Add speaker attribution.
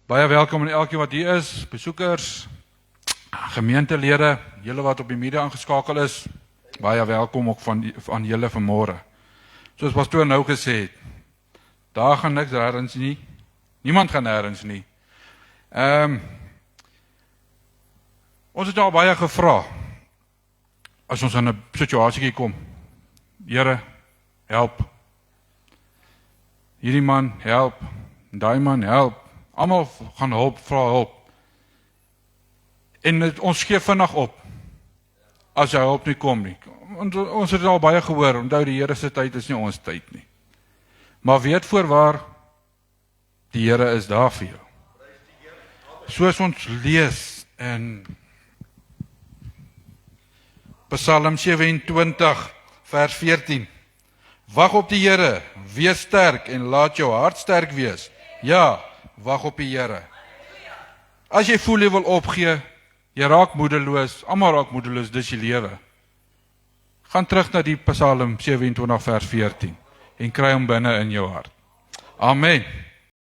Speaker 1: Baie welkom aan elkeen wat hier is, besoekers, gemeentelede, julle wat op die media aangeskakel is. Baie welkom ook van julle vanmôre. Soos pastoor nou gesê het, daar gaan niks nêrens nie. Niemand gaan nêrens nie. Ons het al baie gevra, as ons in 'n situasie kom, Here, help. Hierdie man, help. Daai man, help. Almal gaan hulp, vra hulp. En ons gee vinnig op, as hy hulp nie kom nie. Ons het al baie gehoor, onthou die Here se tyd is nie ons tyd nie. Maar weet voorwaar, die Here is daar vir jou. Soos ons lees in Psalm 27 vers 14. Wag op die Here, wees sterk en laat jou hart sterk wees. Ja, wag op die Here. As jy voel jy wil opgee, jy raak moedeloos, almal raak moedeloos, dis die lewe. Gaan terug na die Psalm 27 vers 14 en kry hom binne in jou hart. Amen.